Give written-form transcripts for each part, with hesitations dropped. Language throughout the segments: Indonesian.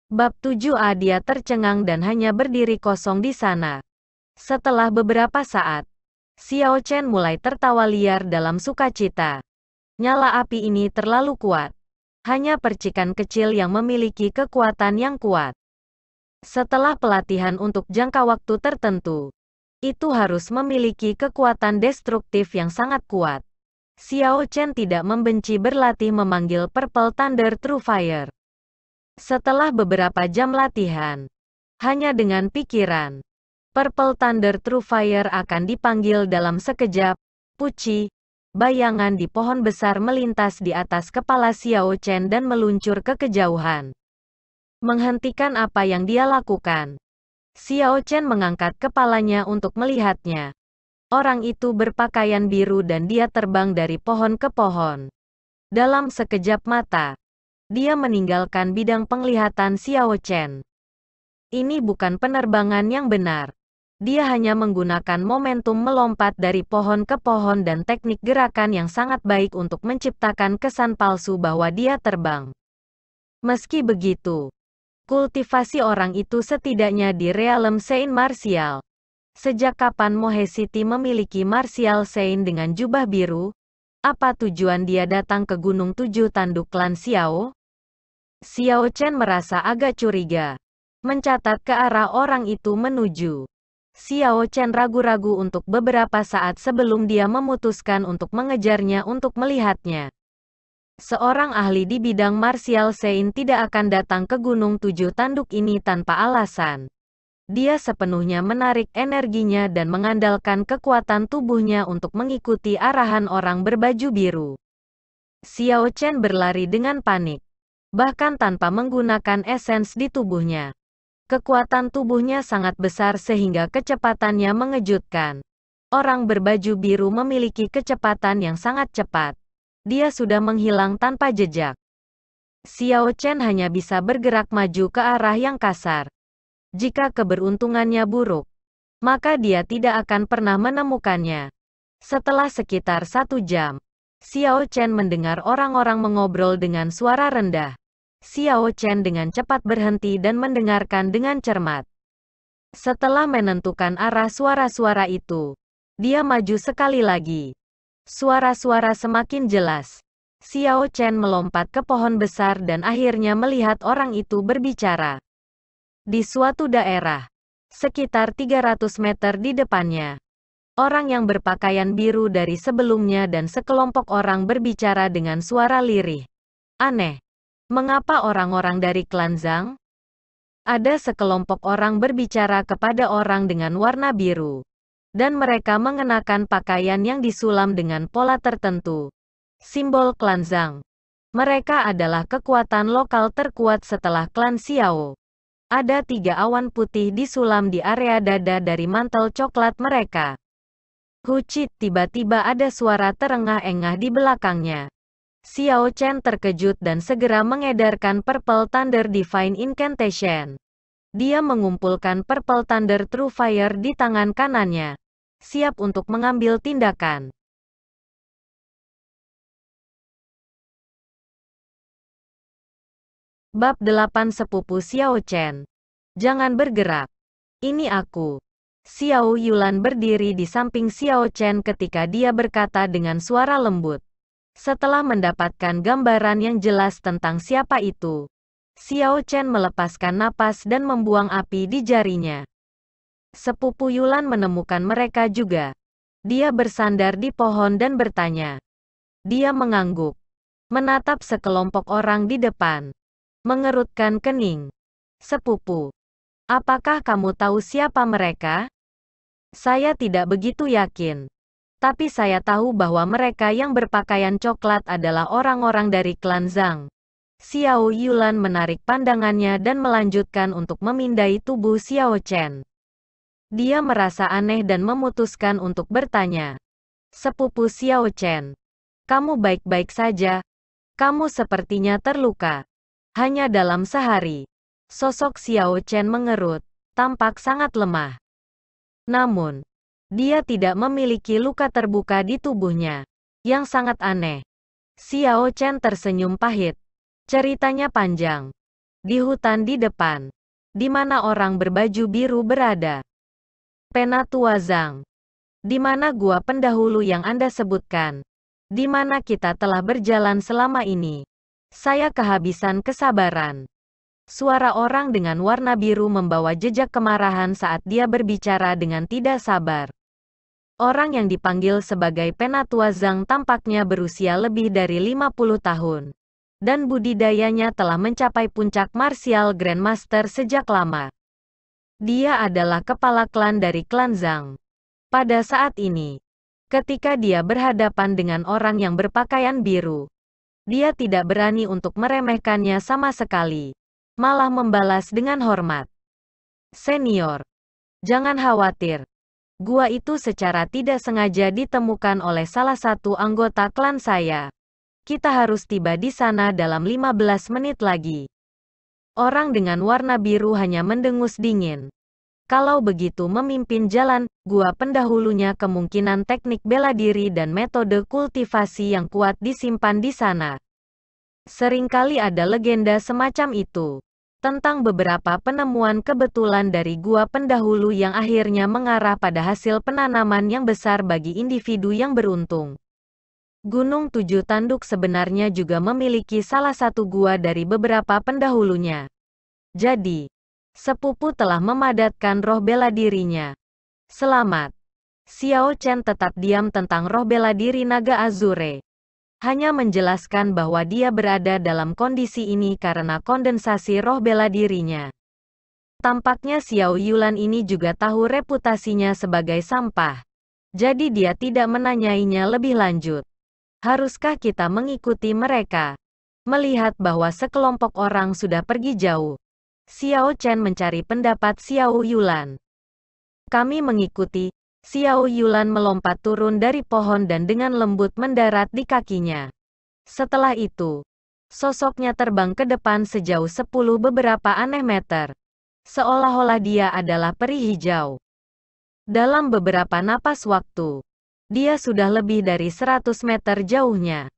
Bab 7a. Dia tercengang dan hanya berdiri kosong di sana. Setelah beberapa saat, Xiao Chen mulai tertawa liar dalam sukacita. Nyala api ini terlalu kuat. Hanya percikan kecil yang memiliki kekuatan yang kuat. Setelah pelatihan untuk jangka waktu tertentu, itu harus memiliki kekuatan destruktif yang sangat kuat. Xiao Chen tidak membenci berlatih memanggil Purple Thunder True Fire. Setelah beberapa jam latihan, hanya dengan pikiran, Purple Thunder True Fire akan dipanggil dalam sekejap. Puci, bayangan di pohon besar melintas di atas kepala Xiao Chen dan meluncur ke kejauhan. Menghentikan apa yang dia lakukan, Xiao Chen mengangkat kepalanya untuk melihatnya. Orang itu berpakaian biru dan dia terbang dari pohon ke pohon. Dalam sekejap mata, dia meninggalkan bidang penglihatan Xiao Chen. Ini bukan penerbangan yang benar. Dia hanya menggunakan momentum melompat dari pohon ke pohon dan teknik gerakan yang sangat baik untuk menciptakan kesan palsu bahwa dia terbang. Meski begitu, kultivasi orang itu setidaknya di realem Saint Martial. Sejak kapan Mohe City memiliki Martial Saint dengan jubah biru? Apa tujuan dia datang ke Gunung Tujuh Tanduk Klan Xiao? Xiao Chen merasa agak curiga. Mencatat ke arah orang itu menuju. Xiao Chen ragu-ragu untuk beberapa saat sebelum dia memutuskan untuk mengejarnya untuk melihatnya. Seorang ahli di bidang Martial Saint tidak akan datang ke Gunung Tujuh Tanduk ini tanpa alasan. Dia sepenuhnya menarik energinya dan mengandalkan kekuatan tubuhnya untuk mengikuti arahan orang berbaju biru. Xiao Chen berlari dengan panik. Bahkan tanpa menggunakan esens di tubuhnya. Kekuatan tubuhnya sangat besar sehingga kecepatannya mengejutkan. Orang berbaju biru memiliki kecepatan yang sangat cepat. Dia sudah menghilang tanpa jejak. Xiao Chen hanya bisa bergerak maju ke arah yang kasar. Jika keberuntungannya buruk, maka dia tidak akan pernah menemukannya. Setelah sekitar 1 jam, Xiao Chen mendengar orang-orang mengobrol dengan suara rendah. Xiao Chen dengan cepat berhenti dan mendengarkan dengan cermat. Setelah menentukan arah suara-suara itu, dia maju sekali lagi. Suara-suara semakin jelas. Xiao Chen melompat ke pohon besar dan akhirnya melihat orang itu berbicara. Di suatu daerah, sekitar 300 meter di depannya, orang yang berpakaian biru dari sebelumnya dan sekelompok orang berbicara dengan suara lirih. Aneh. Mengapa orang-orang dari klan Zhang? Ada sekelompok orang berbicara kepada orang dengan warna biru. Dan mereka mengenakan pakaian yang disulam dengan pola tertentu. Simbol klan Zhang. Mereka adalah kekuatan lokal terkuat setelah klan Xiao. Ada 3 awan putih disulam di area dada dari mantel coklat mereka. Hucit, tiba-tiba ada suara terengah-engah di belakangnya. Xiao Chen terkejut dan segera mengedarkan Purple Thunder Divine Incantation. Dia mengumpulkan Purple Thunder True Fire di tangan kanannya, siap untuk mengambil tindakan. Bab 8. Sepupu Xiao Chen. Jangan bergerak. Ini aku. Xiao Yulan berdiri di samping Xiao Chen ketika dia berkata dengan suara lembut. Setelah mendapatkan gambaran yang jelas tentang siapa itu, Xiao Chen melepaskan napas dan membuang api di jarinya. Sepupu Yulan menemukan mereka juga. Dia bersandar di pohon dan bertanya. Dia mengangguk, menatap sekelompok orang di depan, mengerutkan kening. Sepupu, apakah kamu tahu siapa mereka? Saya tidak begitu yakin. Tapi saya tahu bahwa mereka yang berpakaian coklat adalah orang-orang dari klan Zhang. Xiao Yulan menarik pandangannya dan melanjutkan untuk memindai tubuh Xiao Chen. Dia merasa aneh dan memutuskan untuk bertanya. Sepupu Xiao Chen, kamu baik-baik saja? Kamu sepertinya terluka. Hanya dalam sehari, sosok Xiao Chen mengerut, tampak sangat lemah. Namun, dia tidak memiliki luka terbuka di tubuhnya, yang sangat aneh. Xiao Chen tersenyum pahit. Ceritanya panjang. Di hutan di depan, di mana orang berbaju biru berada. Penatua Zhang. Di mana gua pendahulu yang Anda sebutkan? Di mana kita telah berjalan selama ini? Saya kehabisan kesabaran. Suara orang dengan warna biru membawa jejak kemarahan saat dia berbicara dengan tidak sabar. Orang yang dipanggil sebagai Penatua Zhang tampaknya berusia lebih dari 50 tahun. Dan budidayanya telah mencapai puncak martial Grandmaster sejak lama. Dia adalah kepala klan dari klan Zhang. Pada saat ini, ketika dia berhadapan dengan orang yang berpakaian biru, dia tidak berani untuk meremehkannya sama sekali, malah membalas dengan hormat. Senior, jangan khawatir. Gua itu secara tidak sengaja ditemukan oleh salah satu anggota klan saya. Kita harus tiba di sana dalam 15 menit lagi. Orang dengan warna biru hanya mendengus dingin. Kalau begitu memimpin jalan, gua pendahulunya kemungkinan teknik bela diri dan metode kultivasi yang kuat disimpan di sana. Seringkali ada legenda semacam itu. Tentang beberapa penemuan kebetulan dari gua pendahulu yang akhirnya mengarah pada hasil penanaman yang besar bagi individu yang beruntung. Gunung Tujuh Tanduk sebenarnya juga memiliki salah satu gua dari beberapa pendahulunya. Jadi, sepupu telah memadatkan roh bela dirinya. Selamat. Xiao Chen tetap diam tentang roh bela diri naga Azure. Hanya menjelaskan bahwa dia berada dalam kondisi ini karena kondensasi roh bela dirinya. Tampaknya Xiao Yulan ini juga tahu reputasinya sebagai sampah. Jadi dia tidak menanyainya lebih lanjut. Haruskah kita mengikuti mereka? Melihat bahwa sekelompok orang sudah pergi jauh, Xiao Chen mencari pendapat Xiao Yulan. Kami mengikuti. Xiao Yulan melompat turun dari pohon dan dengan lembut mendarat di kakinya. Setelah itu, sosoknya terbang ke depan sejauh 10 beberapa aneh meter. Seolah-olah dia adalah peri hijau. Dalam beberapa napas waktu, dia sudah lebih dari 100 meter jauhnya.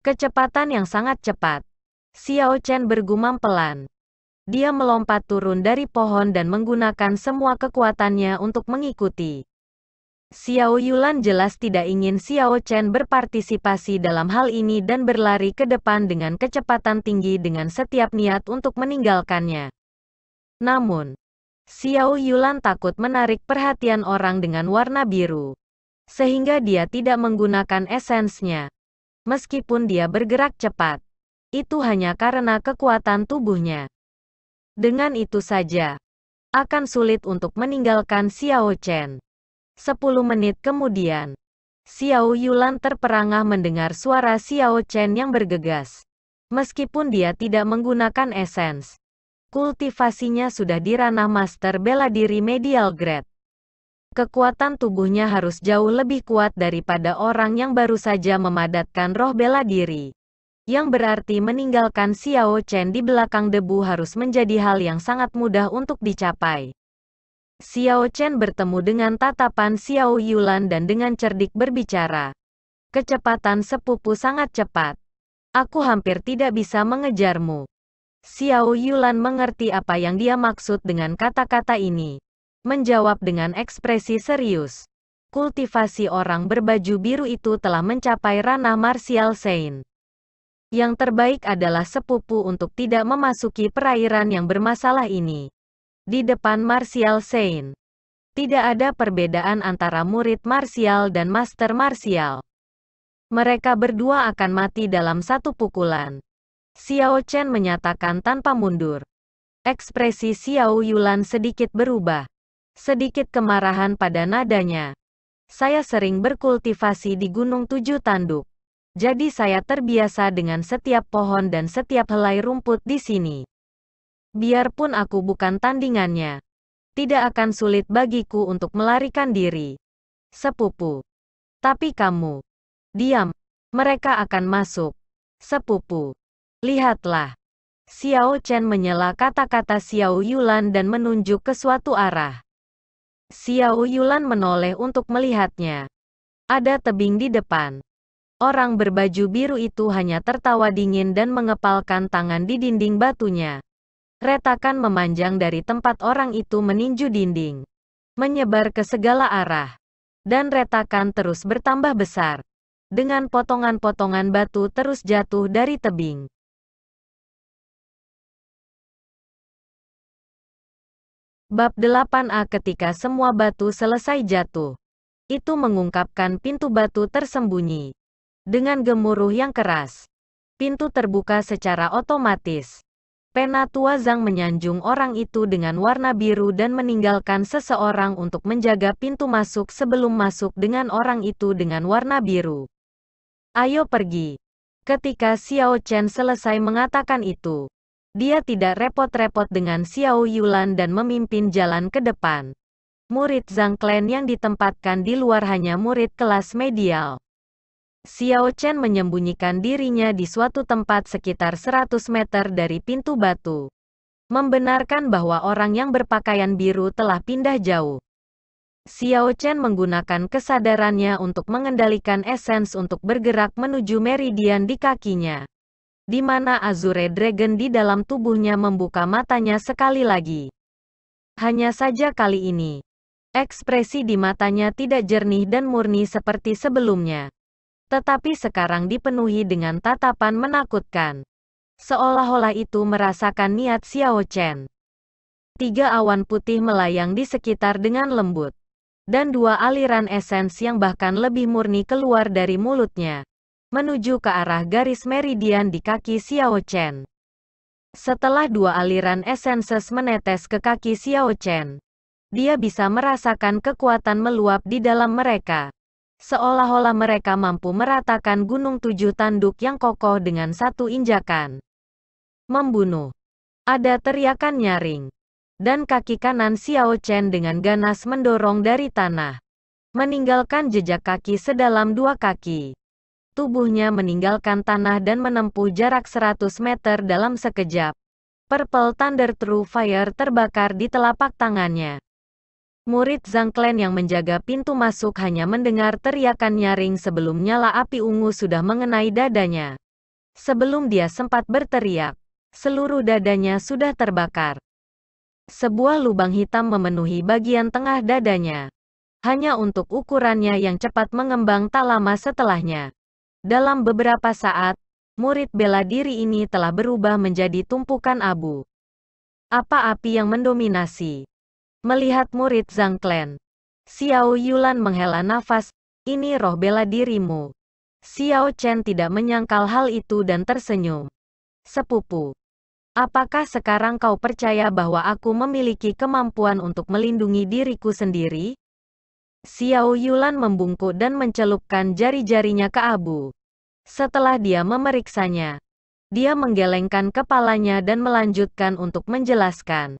Kecepatan yang sangat cepat. Xiao Chen bergumam pelan. Dia melompat turun dari pohon dan menggunakan semua kekuatannya untuk mengikuti. Xiao Yulan jelas tidak ingin Xiao Chen berpartisipasi dalam hal ini dan berlari ke depan dengan kecepatan tinggi dengan setiap niat untuk meninggalkannya. Namun, Xiao Yulan takut menarik perhatian orang dengan warna biru, sehingga dia tidak menggunakan esensnya. Meskipun dia bergerak cepat, itu hanya karena kekuatan tubuhnya. Dengan itu saja, akan sulit untuk meninggalkan Xiao Chen. 10 menit kemudian, Xiao Yulan terperangah mendengar suara Xiao Chen yang bergegas. Meskipun dia tidak menggunakan esens, kultivasinya sudah di ranah master bela diri medial grade. Kekuatan tubuhnya harus jauh lebih kuat daripada orang yang baru saja memadatkan roh bela diri. Yang berarti meninggalkan Xiao Chen di belakang debu harus menjadi hal yang sangat mudah untuk dicapai. Xiao Chen bertemu dengan tatapan Xiao Yulan dan dengan cerdik berbicara. Kecepatan sepupu sangat cepat. Aku hampir tidak bisa mengejarmu. Xiao Yulan mengerti apa yang dia maksud dengan kata-kata ini. Menjawab dengan ekspresi serius. Kultivasi orang berbaju biru itu telah mencapai ranah martial Sein. Yang terbaik adalah sepupu untuk tidak memasuki perairan yang bermasalah ini. Di depan martial Sein, tidak ada perbedaan antara murid martial dan master martial. Mereka berdua akan mati dalam satu pukulan. Xiao Chen menyatakan tanpa mundur. Ekspresi Xiao Yulan sedikit berubah. Sedikit kemarahan pada nadanya. Saya sering berkultivasi di Gunung Tujuh Tanduk. Jadi saya terbiasa dengan setiap pohon dan setiap helai rumput di sini. Biarpun aku bukan tandingannya, tidak akan sulit bagiku untuk melarikan diri. Sepupu. Tapi kamu. Diam. Mereka akan masuk. Sepupu. Lihatlah. Xiao Chen menyela kata-kata Xiao Yulan dan menunjuk ke suatu arah. Xiao Yulan menoleh untuk melihatnya. Ada tebing di depan. Orang berbaju biru itu hanya tertawa dingin dan mengepalkan tangan di dinding batunya. Retakan memanjang dari tempat orang itu meninju dinding, menyebar ke segala arah, dan retakan terus bertambah besar, dengan potongan-potongan batu terus jatuh dari tebing. Bab 8a. Ketika semua batu selesai jatuh, itu mengungkapkan pintu batu tersembunyi. Dengan gemuruh yang keras, pintu terbuka secara otomatis. Penatua Zhang menyanjung orang itu dengan warna biru dan meninggalkan seseorang untuk menjaga pintu masuk sebelum masuk dengan orang itu dengan warna biru. Ayo pergi. Ketika Xiao Chen selesai mengatakan itu, dia tidak repot-repot dengan Xiao Yulan dan memimpin jalan ke depan. Murid Zhang Clan yang ditempatkan di luar hanya murid kelas medial. Xiao Chen menyembunyikan dirinya di suatu tempat sekitar 100 meter dari pintu batu, membenarkan bahwa orang yang berpakaian biru telah pindah jauh. Xiao Chen menggunakan kesadarannya untuk mengendalikan esens untuk bergerak menuju meridian di kakinya, di mana Azure Dragon di dalam tubuhnya membuka matanya sekali lagi. Hanya saja kali ini, ekspresi di matanya tidak jernih dan murni seperti sebelumnya, tetapi sekarang dipenuhi dengan tatapan menakutkan. Seolah-olah itu merasakan niat Xiao Chen. 3 awan putih melayang di sekitar dengan lembut, dan 2 aliran esens yang bahkan lebih murni keluar dari mulutnya, menuju ke arah garis meridian di kaki Xiao Chen. Setelah 2 aliran esenses menetes ke kaki Xiao Chen, dia bisa merasakan kekuatan meluap di dalam mereka. Seolah-olah mereka mampu meratakan gunung 7 tanduk yang kokoh dengan satu injakan. Membunuh. Ada teriakan nyaring. Dan kaki kanan Xiao Chen dengan ganas mendorong dari tanah, meninggalkan jejak kaki sedalam 2 kaki. Tubuhnya meninggalkan tanah dan menempuh jarak 100 meter dalam sekejap. Purple Thunder True Fire terbakar di telapak tangannya. Murid Zhang Clan yang menjaga pintu masuk hanya mendengar teriakan nyaring sebelum nyala api ungu sudah mengenai dadanya. Sebelum dia sempat berteriak, seluruh dadanya sudah terbakar. Sebuah lubang hitam memenuhi bagian tengah dadanya, hanya untuk ukurannya yang cepat mengembang tak lama setelahnya. Dalam beberapa saat, murid bela diri ini telah berubah menjadi tumpukan abu. Apa api yang mendominasi? Melihat murid Zhang Clan, Xiao Yulan menghela nafas, ini roh bela dirimu. Xiao Chen tidak menyangkal hal itu dan tersenyum. Sepupu, apakah sekarang kau percaya bahwa aku memiliki kemampuan untuk melindungi diriku sendiri? Xiao Yulan membungkuk dan mencelupkan jari-jarinya ke abu. Setelah dia memeriksanya, dia menggelengkan kepalanya dan melanjutkan untuk menjelaskan.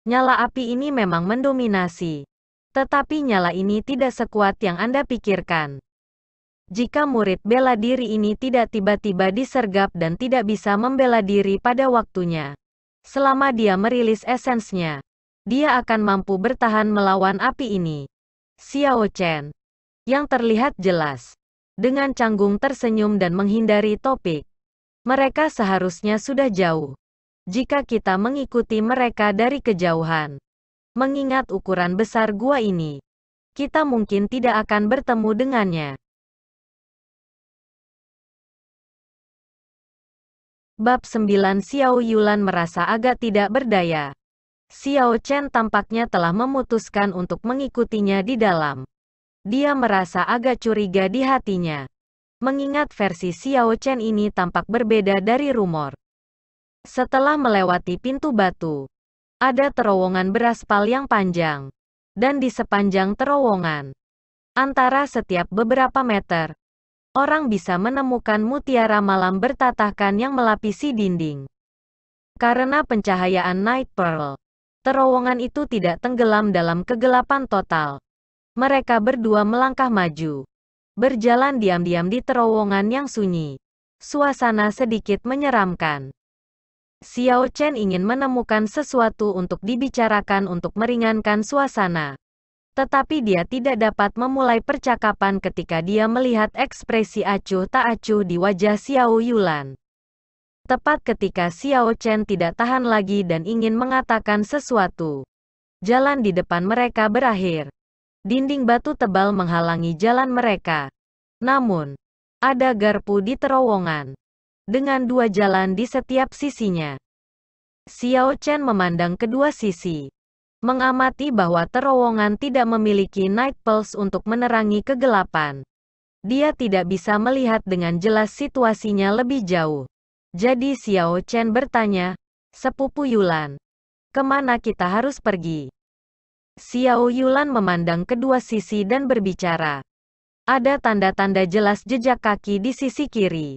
Nyala api ini memang mendominasi, tetapi nyala ini tidak sekuat yang Anda pikirkan. Jika murid bela diri ini tidak tiba-tiba disergap dan tidak bisa membela diri pada waktunya, selama dia merilis esensnya, dia akan mampu bertahan melawan api ini. Xiao Chen, yang terlihat jelas, dengan canggung tersenyum dan menghindari topik. Mereka seharusnya sudah jauh. Jika kita mengikuti mereka dari kejauhan, mengingat ukuran besar gua ini, kita mungkin tidak akan bertemu dengannya. Bab 9. Xiao Yulan merasa agak tidak berdaya. Xiao Chen tampaknya telah memutuskan untuk mengikutinya di dalam. Dia merasa agak curiga di hatinya, mengingat versi Xiao Chen ini tampak berbeda dari rumor. Setelah melewati pintu batu, ada terowongan beraspal yang panjang, dan di sepanjang terowongan, antara setiap beberapa meter, orang bisa menemukan mutiara malam bertatahkan yang melapisi dinding. Karena pencahayaan Night Pearl, terowongan itu tidak tenggelam dalam kegelapan total. Mereka berdua melangkah maju, berjalan diam-diam di terowongan yang sunyi. Suasana sedikit menyeramkan. Xiao Chen ingin menemukan sesuatu untuk dibicarakan untuk meringankan suasana. Tetapi dia tidak dapat memulai percakapan ketika dia melihat ekspresi acuh tak acuh di wajah Xiao Yulan. Tepat ketika Xiao Chen tidak tahan lagi dan ingin mengatakan sesuatu, jalan di depan mereka berakhir. Dinding batu tebal menghalangi jalan mereka. Namun, ada garpu di terowongan, dengan 2 jalan di setiap sisinya. Xiao Chen memandang kedua sisi, mengamati bahwa terowongan tidak memiliki night pulse untuk menerangi kegelapan. Dia tidak bisa melihat dengan jelas situasinya lebih jauh. Jadi Xiao Chen bertanya, "Sepupu Yulan, kemana kita harus pergi?" Xiao Yulan memandang kedua sisi dan berbicara. Ada tanda-tanda jelas jejak kaki di sisi kiri,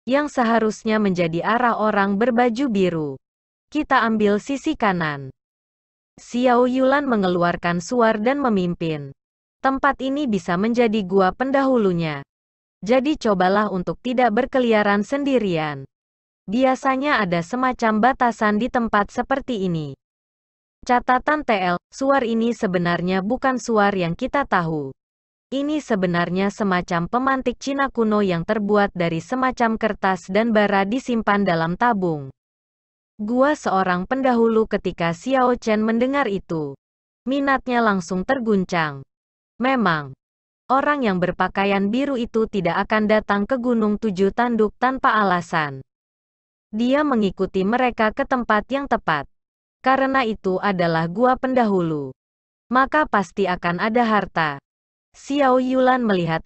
yang seharusnya menjadi arah orang berbaju biru. Kita ambil sisi kanan. Xiao Yulan mengeluarkan suar dan memimpin. Tempat ini bisa menjadi gua pendahulunya. Jadi cobalah untuk tidak berkeliaran sendirian. Biasanya ada semacam batasan di tempat seperti ini. Catatan TL, suar ini sebenarnya bukan suar yang kita tahu. Ini sebenarnya semacam pemantik Cina kuno yang terbuat dari semacam kertas dan bara disimpan dalam tabung. Gua seorang pendahulu. Ketika Xiao Chen mendengar itu, minatnya langsung terguncang. Memang, orang yang berpakaian biru itu tidak akan datang ke Gunung Tujuh Tanduk tanpa alasan. Dia mengikuti mereka ke tempat yang tepat. Karena itu adalah gua pendahulu. Maka pasti akan ada harta. Xiao Yulan melihat